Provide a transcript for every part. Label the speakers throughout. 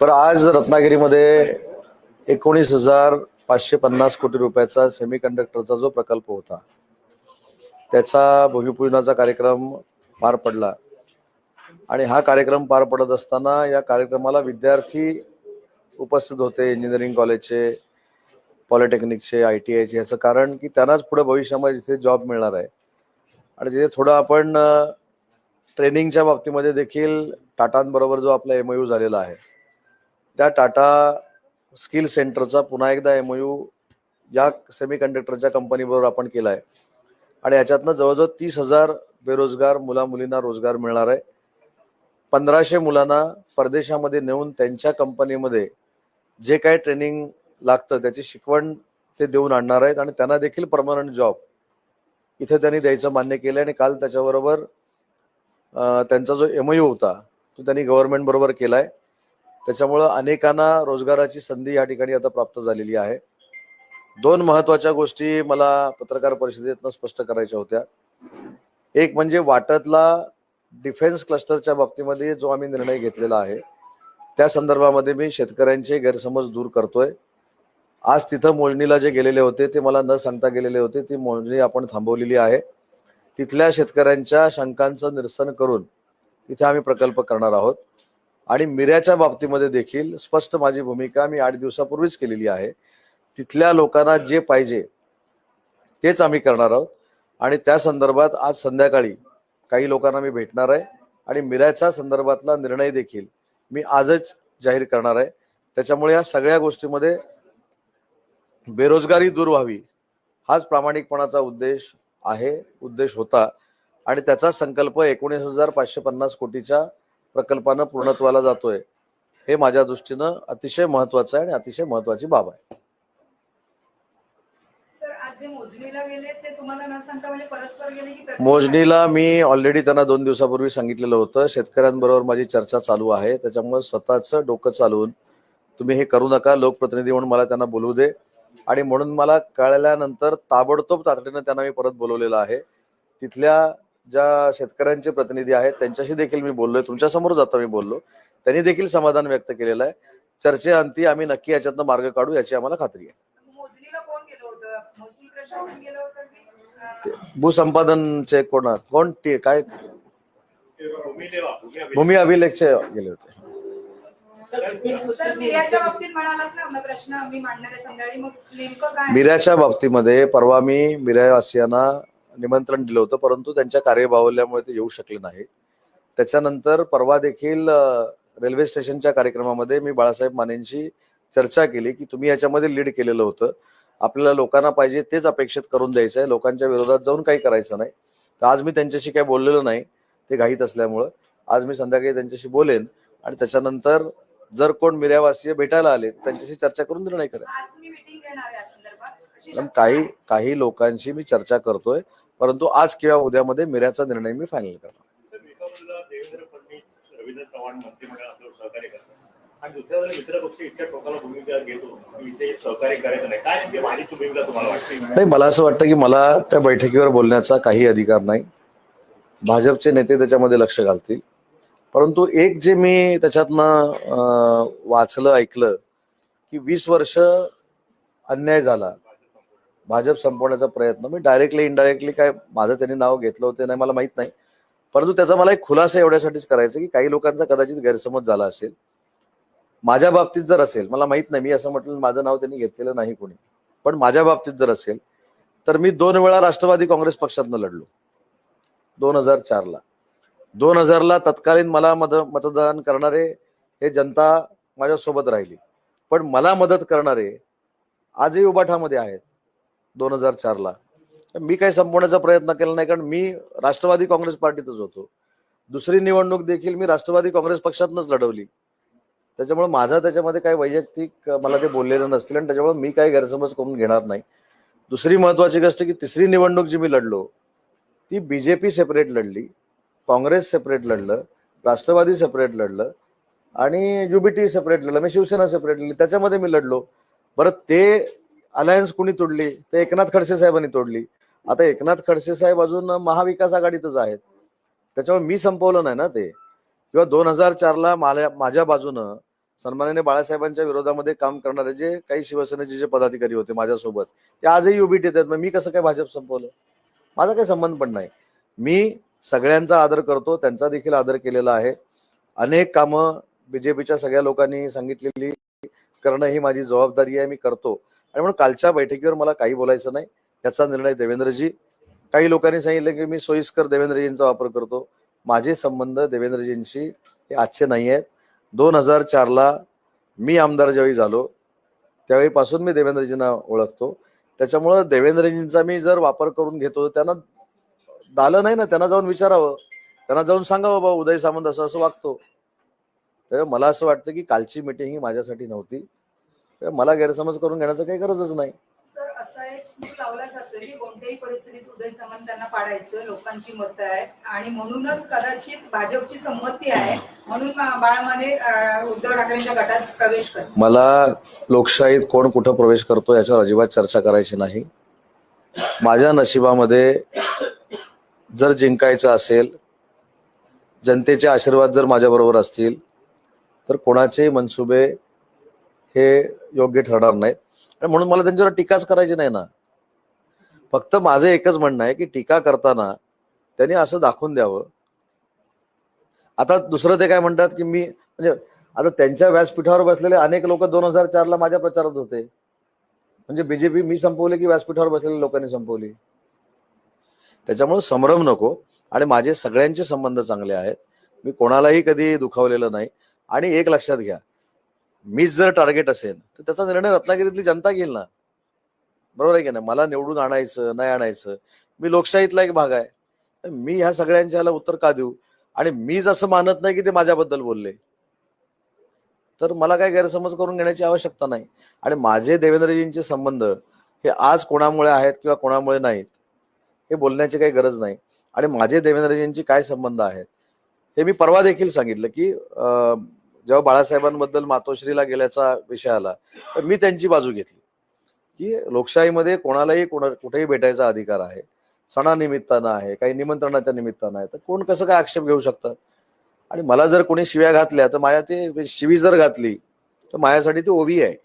Speaker 1: पर आज रत्नागिरीमध्ये 19,550 कोटी रुपयाचा सेमीकंडक्टरचा जो प्रकल्प होता त्याचा भूमिपूजनाचा कार्यक्रम पार पडला आणि हा कार्यक्रम पार पडत असताना या कार्यक्रमाला विद्यार्थी उपस्थित होते, इंजिनिअरिंग कॉलेजचे, पॉलिटेक्निकचे, ITIचे. याचं कारण की त्यांनाच पुढे भविष्यामध्ये जिथे जॉब मिळणार आहे आणि तिथे थोडं आपण ट्रेनिंगच्या बाबतीमध्ये देखील टाटांबरोबर जो आपला MOU झालेला आहे त्या टाटा स्किल सेंटरचा पुन्हा एकदा MOU या सेमीकंडक्टरच्या कंपनीबरोबर आपण केला आहे आणि याच्यातनं जवळजवळ 30,000 बेरोजगार मुला मुलींना रोजगार मिळणार आहे. 1500 मुलांना परदेशामध्ये नेऊन त्यांच्या कंपनीमध्ये जे काही ट्रेनिंग लागतं त्याची शिकवण ते देऊन आणणार आहेत आणि त्यांना देखील परमनंट जॉब इथे त्यांनी द्यायचं मान्य केलं आणि काल त्याच्याबरोबर त्यांचा जो MOU होता तो त्यांनी गव्हर्नमेंट बरोबर केलाय. त्याच्यामुळं अनेकांना रोजगाराची संधी या ठिकाणी आता प्राप्त झालेली आहे. दोन महत्त्वाच्या गोष्टी मला पत्रकार परिषदेतनं स्पष्ट करायच्या होत्या. एक म्हणजे वाटतला डिफेन्स क्लस्टरच्या बाबतीमध्ये जो आम्ही निर्णय घेतलेला आहे त्या संदर्भामध्ये मी शेतकऱ्यांचे गैरसमज दूर करतोय. आज तिथं मोजणीला जे गेलेले होते ते मला न सांगता गेलेले होते, ती मोजणी आपण थांबवलेली आहे. तिथल्या शेतकऱ्यांच्या शंकांचं निरसन करून तिथे आम्ही प्रकल्प करणार आहोत आणि मिऱ्याच्या बाबतीमध्ये देखील स्पष्ट माझी भूमिका मी 8 दिवसापूर्वीच केलेली आहे. तिथल्या लोकांना जे पाहिजे तेच आम्ही करणार आहोत आणि त्या संदर्भात आज संध्याकाळी काही लोकांना मी भेटणार आहे आणि मिऱ्याच्या संदर्भातला निर्णय देखील मी आजच जाहीर करणार आहे. त्याच्यामुळे या सगळ्या गोष्टीमध्ये बेरोजगारी दूर व्हावी हाच प्रामाणिकपणाचा उद्देश होता आणि त्याचा संकल्प 19,550 कोटीच्या प्रकल्पानं पूर्णत्वाला जातोय. हे माझ्या दृष्टीनं अतिशय महत्वाचं आहे आणि अतिशय महत्वाची बाब आहे. मोजणीला मी ऑलरेडी त्यांना 2 दिवसापूर्वी सांगितलेलं होतं. शेतकऱ्यांबरोबर माझी चर्चा चालू आहे, त्याच्यामुळे स्वतःचं डोकं चालवून तुम्ही हे करू नका, लोकप्रतिनिधी म्हणून मला त्यांना बोलवू दे आणि म्हणून मला कळल्यानंतर ताबडतोब तातडीनं त्यांना मी परत बोलवलेलं आहे. तिथल्या ज्या शेतकऱ्यांचे प्रतिनिधी आहेत त्यांच्याशी देखील मी बोललोय, तुमच्यासमोर जाता मी बोललो, त्यांनी देखील समाधान व्यक्त केलेलं आहे. चर्चेअंती आम्ही नक्की याच्यातनं मार्ग काढू याची आम्हाला खात्री आहे. भूसंपादनचे कोण ते काय भूमी अभिलेखचे गेले होते. मिऱ्याच्या बाबतीमध्ये परवा मी मिऱ्यावासियांना निमंत्रण दिलं होतं, परंतु त्यांच्या कार्यबाहुल्यामुळे ते येऊ शकले नाहीत. त्याच्यानंतर परवा देखील रेल्वे स्टेशनच्या कार्यक्रमामध्ये मी बाळासाहेब मानेंशी चर्चा केली की तुम्ही याच्यामध्ये लीड केलेलं होतं, आपल्याला लोकांना पाहिजे तेच अपेक्षित करून द्यायचं आहे, लोकांच्या विरोधात जाऊन काही करायचं नाही. तर आज मी त्यांच्याशी काही बोललेलो नाही, ते घाईत असल्यामुळं. आज मी संध्याकाळी त्यांच्याशी बोलेन आणि त्याच्यानंतर जर कोण मिऱ्यावासीय भेटायला आले त्यांच्याशी चर्चा करून निर्णय करेन. काही लोकांशी मी चर्चा करतोय, परंतु आज किंवा उद्यामध्ये मिऱ्याचा निर्णय मी फायनल करणार. नाही, मला असं वाटतं की मला त्या बैठकीवर बोलण्याचा काही अधिकार नाही. भाजपचे नेते त्याच्यामध्ये लक्ष घालतील. परंतु एक जे मी त्याच्यातनं वाचलं ऐकलं की 20 वर्ष अन्याय झाला, भाजप संपवण्याचा प्रयत्न. मी डायरेक्टली इनडायरेक्टली काय माझं त्यांनी नाव घेतलं होतं नाही मला माहित नाही, परंतु त्याचा मला एक खुलासा एवढ्यासाठीच करायचं की काही लोकांचा कदाचित गैरसमज झाला असेल. माझ्या बाबतीत जर असेल, मला माहित नाही, मी असं म्हटलं माझं नाव त्यांनी घेतलेलं नाही कोणी, पण माझ्या बाबतीत जर असेल तर मी 2 वेळा राष्ट्रवादी काँग्रेस पक्षातनं लढलो. 2004ला 2000ला तत्कालीन मला मतदान करणारे हे जनता माझ्यासोबत राहिली, पण मला मदत करणारे आजही उबाठामध्ये आहेत. 2004ला मी काही संपवण्याचा प्रयत्न केला नाही, कारण मी राष्ट्रवादी काँग्रेस पार्टीतच होतो. दुसरी निवडणूक देखील मी राष्ट्रवादी काँग्रेस पक्षातनंच लढवली. त्याच्यामुळे माझा त्याच्यामध्ये काही वैयक्तिक मला ते बोललेलं नसतील आणि त्याच्यामुळे मी काही गैरसमज करून घेणार नाही. दुसरी महत्वाची गोष्ट की तिसरी निवडणूक जी मी लढलो ती BJP सेपरेट लढली, काँग्रेस सेपरेट लढलं, राष्ट्रवादी सेपरेट लढलं आणि UBT सेपरेट लढलं, मी शिवसेना सेपरेट लढली, त्याच्यामध्ये मी लढलो. बरं, ते अलायन्स कुणी तोडली? ते एकनाथ खडसे साहेबांनी तोडली. आता एकनाथ खडसे साहेब अजून महाविकास आघाडीतच आहेत, त्याच्यामुळे मी संपवलं नाही ना ते. किंवा 2004ला माझ्या बाजूनं सन्माननीय बाळासाहेबांच्या विरोधामध्ये काम करणारे जे काही शिवसेनेचे जे पदाधिकारी होते माझ्यासोबत, ते आजही युबीटीत आहेत. मग मी कसं काय भाजप संपवलं? माझा काही संबंध पण नाही. मी सगळ्यांचा आदर करतो, त्यांचा देखील आदर केलेला आहे. अनेक कामं बीजेपीच्या सगळ्या लोकांनी सांगितलेली करणं ही माझी जबाबदारी आहे, मी करतो. आणि म्हणून कालच्या बैठकीवर मला काही बोलायचं नाही. त्याचा निर्णय देवेंद्रजी. काही लोकांनी सांगितलं की मी सोयीस्कर देवेंद्रजींचा वापर करतो. माझे संबंध देवेंद्रजींशी हे आजचे नाही आहेत. 2004ला मी आमदार ज्यावेळी झालो त्यावेळीपासून मी देवेंद्रजींना ओळखतो. त्याच्यामुळं देवेंद्रजींचा मी जर वापर करून घेतो, त्यांना दालं नाही ना, त्यांना जाऊन विचारावं, त्यांना जाऊन सांगावं बाबा उदय सामंत असं असं वागतो. तर मला असं वाटतं की कालची मिटिंग ही माझ्यासाठी नव्हती. मला गैरसमज करून घेण्याचं काही गरजच नाही.
Speaker 2: सर, असा एक सूर लावला जातो की कोणत्याही परिस्थितीत उदय सामंत त्यांना पाडायचं, लोकांची मतं आहेत आणि म्हणूनच कदाचित भाजपची संमती आहे म्हणून बाळामाने उद्धव ठाकरेंच्या गटात प्रवेश करतो.
Speaker 1: मला लोकशाहीत कोण कुठं प्रवेश करतो याच्यावर अजिबात चर्चा करायची नाही. माझ्या नशिबामध्ये जर जिंकायचं असेल, जनतेचे आशीर्वाद जर माझ्याबरोबर असतील, तर कोणाचे मनसुबे हे योग्य ठरणार नाहीत. आणि म्हणून मला त्यांच्यावर टीकाच करायची नाही ना. फक्त माझं एकच म्हणणं आहे की टीका करताना त्यांनी असं दाखवून द्यावं. आता दुसरं ते काय म्हणतात की मी म्हणजे आता त्यांच्या व्यासपीठावर बसलेले अनेक लोक 2004ला माझ्या प्रचारात होते. म्हणजे बीजेपी मी संपवली की व्यासपीठावर बसलेल्या लोकांनी संपवली? त्याच्यामुळे संभ्रम नको. आणि माझे सगळ्यांचे संबंध चांगले आहेत. मी कोणालाही कधी दुखावलेलं नाही. आणि एक लक्षात घ्या, मीच जर टार्गेट असेल तर त्याचा निर्णय रत्नागिरीतली जनता घेईल ना. बरोबर आहे की नाही? मला निवडून आणायचं नाही आणायचं, मी लोकशाहीतला एक भाग आहे. मी ह्या सगळ्यांच्या उत्तर का देऊ? आणि मी जसं मानत नाही की ते माझ्याबद्दल बोलले, तर मला काही गैरसमज करून घेण्याची आवश्यकता नाही. आणि माझे देवेंद्रजींचे संबंध हे आज कोणामुळे आहेत किंवा कोणामुळे नाहीत हे बोलण्याची काही गरज नाही. आणि माझे देवेंद्रजींची काय संबंध आहेत हे मी परवा देखील सांगितलं की जेव्हा बाळासाहेबांबद्दल मातोश्रीला गेल्याचा विषय आला तर मी त्यांची बाजू घेतली की लोकशाहीमध्ये कोणालाही कुठेही भेटायचा अधिकार आहे. सणानिमित्तानं आहे, काही निमंत्रणाच्या निमित्तानं आहे, तर कोण कसं काय आक्षेप घेऊ शकतात. आणि मला जर कोणी शिव्या घातल्या तर माझ्या ते शिवी जर घातली तर माझ्यासाठी ती ओवी आहे.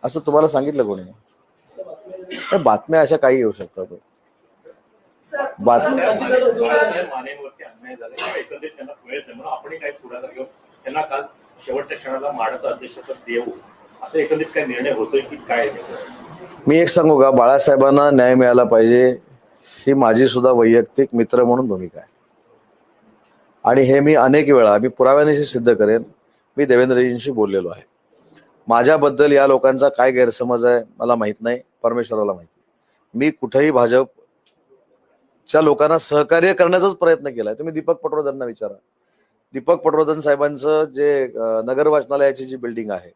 Speaker 1: असं तुम्हाला सांगितलं कोणी? बातम्या अशा काही येऊ शकतात.
Speaker 3: शेवटच्या क्षणाला माढाचं अध्यक्षपद देऊ असं एकंदरीत काय निर्णय होतोय की काय?
Speaker 1: मी एक सांगू का, बाळासाहेबांना न्याय मिळाला पाहिजे ही माझी सुद्धा वैयक्तिक मित्र म्हणून भूमिका आहे. आणि हे मी अनेक वेळा मी पुराव्यानेशी सिद्ध करेन. मी देवेंद्रजींशी बोललेलो आहे. माझ्याबद्दल या लोकांचा काय गैरसमज आहे मला माहित नाही, परमेश्वराला माहिती. मी कुठेही भाजपच्या लोकांना सहकार्य करण्याचाच प्रयत्न केलाय. तुम्ही दीपक पटवर्धनना विचारा. दीपक पटवर्धन साहेबांचं जे नगर वाचनालयाची जी बिल्डिंग आहे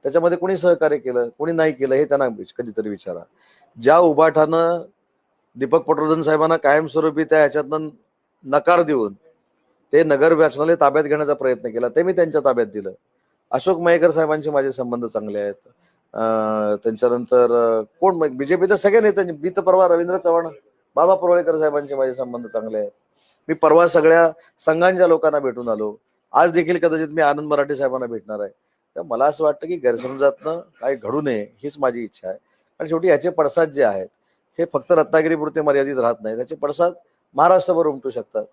Speaker 1: त्याच्यामध्ये कोणी सहकार्य केलं कोणी नाही केलं हे त्यांना कधीतरी विचारा. ज्या उभाठानं दीपक पटवर्धन साहेबांना कायमस्वरूपी त्या ह्याच्यातनं नकार देऊन ते नगर वाचनालय ताब्यात घेण्याचा प्रयत्न केला ते मी त्यांच्या ताब्यात दिलं. अशोक मयेकर साहेबांचे माझे संबंध चांगले आहेत. त्यांच्यानंतर कोण बीजेपी तर सगळ्या नेत्यांनी, मी तर परवा रवींद्र चव्हाण, बाबा परोळेकर साहेबांचे माझे संबंध चांगले आहेत. मी परवा सगळ्या संघांच्या लोकांना भेटून आलो. आज देखील कदाचित मी आनंद मराठे साहेबांना भेटणार आहे. तर मला असं वाटतं की गैरसमजातनं काही घडू नये हीच माझी इच्छा आहे. आणि शेवटी याचे पडसाद जे आहेत हे फक्त रत्नागिरीपुरते मर्यादित राहत नाही, त्याचे पडसाद महाराष्ट्रभर उमटू शकतात.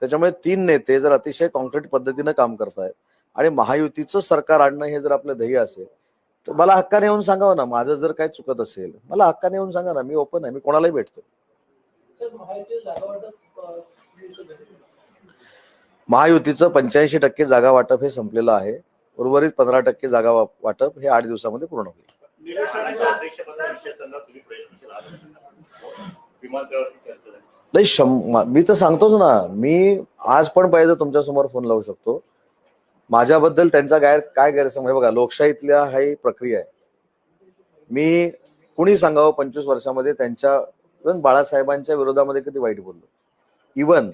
Speaker 1: त्याच्यामुळे 3 नेते जर अतिशय कॉन्क्रीट पद्धतीनं काम करतायत आणि महायुतीचं सरकार आणणं हे जर आपलं ध्येय असेल तर मला हक्काने येऊन सांगावं ना. माझं जर काही चुकत असेल मला हक्काने येऊन सांगा ना. मी ओपन आहे, मी कोणालाही भेटतो. महायुतीचं 85% जागा वाटप हे संपलेलं आहे. उर्वरित 15% जागा वाटप हे 8 दिवसामध्ये पूर्ण होईल. नाही, मी तर सांगतोच ना. मी आज पण पाहिजे तुमच्या समोर फोन लावू शकतो. माझ्याबद्दल त्यांचा काय गैरसमज बघा. लोकशाहीतल्या ही प्रक्रिया आहे. मी कुणी सांगावं 25 वर्षामध्ये त्यांच्या इव्हन बाळासाहेबांच्या विरोधामध्ये कधी वाईट बोललो. इव्हन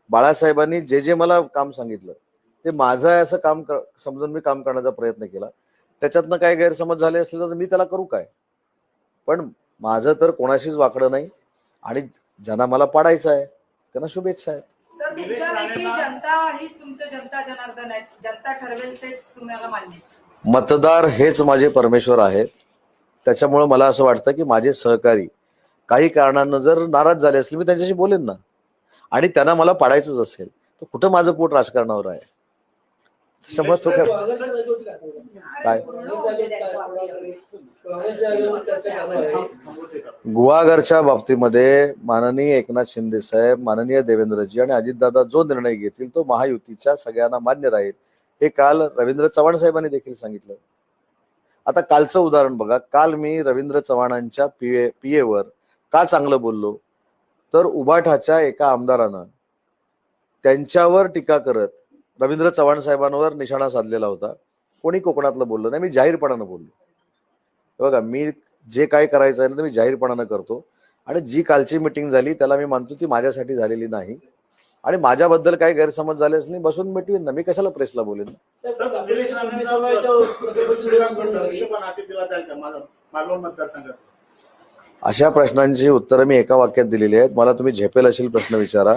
Speaker 1: बाळासाहेबांनी जे मला काम सांगितलं ते माझं आहे असं काम समजून मी काम करण्याचा प्रयत्न केला. त्याच्यातनं काय गैरसमज झाले असले तर मी त्याला करू काय. पण माझं तर कोणाशीच वाकडं नाही. आणि ज्यांना मला पाडायचं आहे त्यांना शुभेच्छा आहेत.
Speaker 2: सर तुमच्यापैकी जनता ही तुमचं जनता जनार्दन आहे, जनता ठरवेल तेच तुम्हाला मान्य.
Speaker 1: मतदार हेच माझे परमेश्वर आहेत. त्याच्यामुळे मला असं वाटतं की माझे सहकारी काही कारणानं जर नाराज झाले असतील मी त्यांच्याशी बोलेन ना, आणि त्यांना मला पाडायचंच असेल तर कुठं माझं पोट राजकारणावर आहे. त्याच्यामुळे तो काय
Speaker 2: पूर्ण होऊ दे त्याचं वाक्य.
Speaker 1: गुहागरच्या बाबतीमध्ये माननीय एकनाथ शिंदे साहेब, माननीय देवेंद्रजी आणि अजितदादा जो निर्णय घेतील तो महायुतीच्या सगळ्यांना मान्य राहील, हे काल रवींद्र चव्हाण साहेबांनी देखील सांगितलं. आता कालचं उदाहरण बघा. काल मी रवींद्र चव्हाणांच्या पीएवर का चांगलं बोललो, तर उबाठाच्या एका आमदारानं त्यांच्यावर टीका करत रवींद्र चव्हाण साहेबांवर निशाणा साधलेला होता. कोणी कोकणातलं बोललं नाही, मी जाहीरपणानं बोललो. बघा, मी जे काय करायचं आहे ना ते मी जाहीरपणानं करतो, आणि जी कालची मिटिंग झाली त्याला मी मानतो ती माझ्यासाठी झालेली नाही, आणि माझ्याबद्दल काही गैरसमज झाले असले बसून मिटवीन ना, मी कशाला प्रेसला बोलेन. अशा प्रश्नांची उत्तरं मी एका वाक्यात दिलेली आहेत. मला तुम्ही झेपेल असेल प्रश्न विचारा,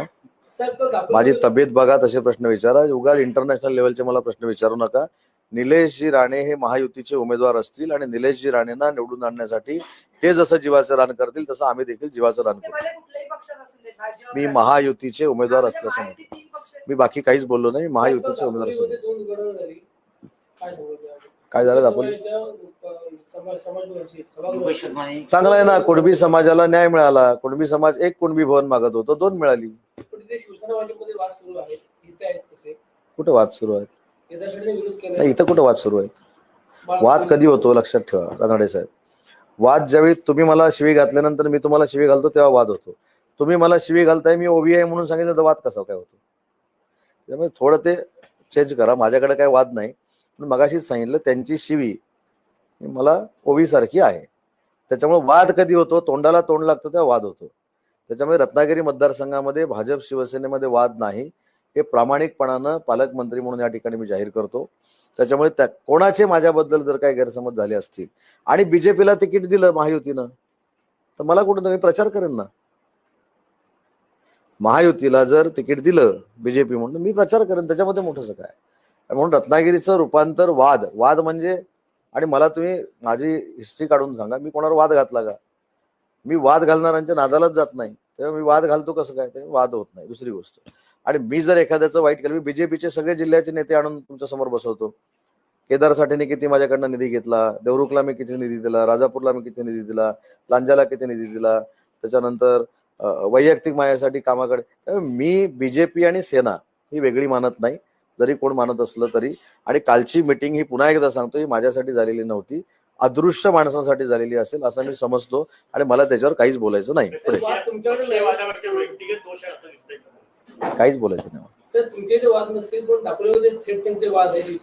Speaker 1: माझी तब्येत बघा तसे प्रश्न विचारा, उगाच इंटरनॅशनल लेवलचे मला प्रश्न विचारू नका. निलेशजी राणे हे महायुतीचे उमेदवार असतील आणि निलेशजी राणेंना निवडून आणण्यासाठी ते जसं जीवाचं रान करतील तसं आम्ही देखील जीवाचं रान
Speaker 2: ते
Speaker 1: करू.
Speaker 2: भले कुठल्याही पक्षात असू देत, भाजप,
Speaker 1: मी महायुतीचे उमेदवार
Speaker 2: आमच्या
Speaker 1: असल्याचं
Speaker 2: महायुती
Speaker 1: म्हणतो.
Speaker 2: 3 पक्ष आहेत.
Speaker 1: मी बाकी काहीच बोललो नाही. महायुतीचे उमेदवार असल्याचं काय झालं आपण चांगलं आहे ना. कुणबी समाजाला न्याय मिळाला. कुणबी समाज एक कुणबी भवन मागत होतो, 2 मिळाली. कुठं वाद सुरू आहेत? नाही, इथं कुठं वाद सुरू आहेत? वाद कधी होतो लक्षात ठेवा रानडे साहेब. वाद ज्यावेळी तुम्ही मला शिवी घातल्यानंतर मी तुम्हाला शिवी घालतो तेव्हा वाद होतो. तुम्ही मला शिवी घालताय, मी ओबी आहे म्हणून सांगितलं तर वाद कसा काय होतो? त्यामुळे थोडं ते चेंज करा. माझ्याकडे काय वाद नाही, पण मगाशीच सांगितलं त्यांची शिवी मला ओबी सारखी आहे. त्याच्यामुळे वाद कधी होतो? तोंडाला तोंड लागतं तेव्हा वाद होतो. त्याच्यामुळे रत्नागिरी मतदारसंघामध्ये भाजप शिवसेनेमध्ये वाद नाही, हे प्रामाणिकपणानं पालकमंत्री म्हणून या ठिकाणी मी जाहीर करतो. त्याच्यामुळे त्या कोणाचे माझ्याबद्दल जर काही गैरसमज झाले असतील आणि बीजेपीला तिकीट दिलं महायुतीनं तर मला कुठं मी प्रचार करेन ना. महायुतीला जर तिकीट दिलं बीजेपी म्हणून मी प्रचार करेन, त्याच्यामध्ये मोठंसं काय. म्हणून रत्नागिरीचं रूपांतर वाद म्हणजे, आणि मला तुम्ही माझी हिस्ट्री काढून सांगा मी कोणावर वाद घातला का? मी वाद घालणाऱ्यांच्या नादालाच जात नाही, तेव्हा मी वाद घालतो कसं काय? ते वाद होत नाही. दुसरी गोष्ट, आणि मी जर एखाद्याचं वाईट केलं, मी बीजेपीचे सगळे जिल्ह्याचे नेते आणून तुमच्या समोर बसवतो. केदार साठेने किती माझ्याकडनं निधी घेतला, देवरुखला मी किती निधी दिला, राजापूरला मी किती निधी दिला, लांजाला किती निधी दिला, त्याच्यानंतर वैयक्तिक माझ्यासाठी कामाकडे. मी बीजेपी आणि सेना ही वेगळी मानत नाही, जरी कोण मानत असलं तरी. आणि कालची मिटिंग ही पुन्हा एकदा सांगतो ही माझ्यासाठी झालेली नव्हती, अदृश्य माणसासाठी झालेली असेल असं मी समजतो, आणि मला त्याच्यावर काहीच बोलायचं नाही. पुढे काहीच बोलायचं नाही.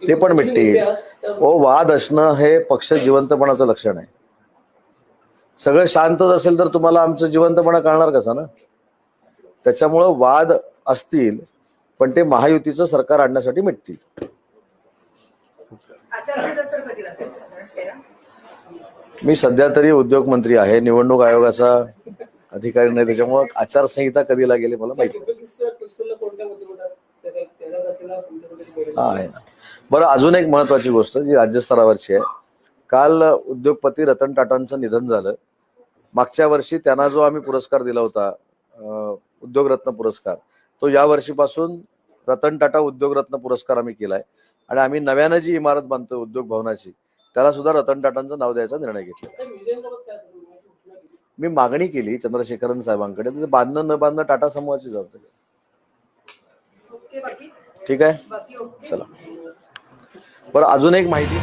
Speaker 1: ते पण मिटतील. वाद असणं हे पक्ष जिवंतपणाचं लक्षण आहे. सगळं शांतच असेल तर तुम्हाला आमचं जिवंतपणा कळणार कसा ना. त्याच्यामुळं वाद असतील पण ते महायुतीचं सरकार आणण्यासाठी मिटतील. मी सध्या तरी उद्योग मंत्री आहे, निवडणूक आयोगाचा अधिकारी नाही, त्याच्यामुळे आचारसंहिता कधी लागेल मला माहिती आहे ना. बरं, अजून एक महत्वाची गोष्ट जी राज्यस्तरावरची आहे. काल उद्योगपती रतन टाटांचं निधन झालं. मागच्या वर्षी त्यांना जो आम्ही पुरस्कार दिला होता उद्योगरत्न पुरस्कार, तो या वर्षीपासून रतन टाटा उद्योगरत्न पुरस्कार आम्ही केलाय. आणि आम्ही नव्यानं जी इमारत बांधतोय उद्योग भवनाची, त्याला सुद्धा रतन टाटांचं नाव द्यायचा निर्णय घेतला. मी मागणी केली चंद्रशेखरन साहेबांकडे, तर बांधणं न बांधणं टाटा समूहाची जबाबदारी. ठीक आहे, चला. बरं, अजून एक माहिती.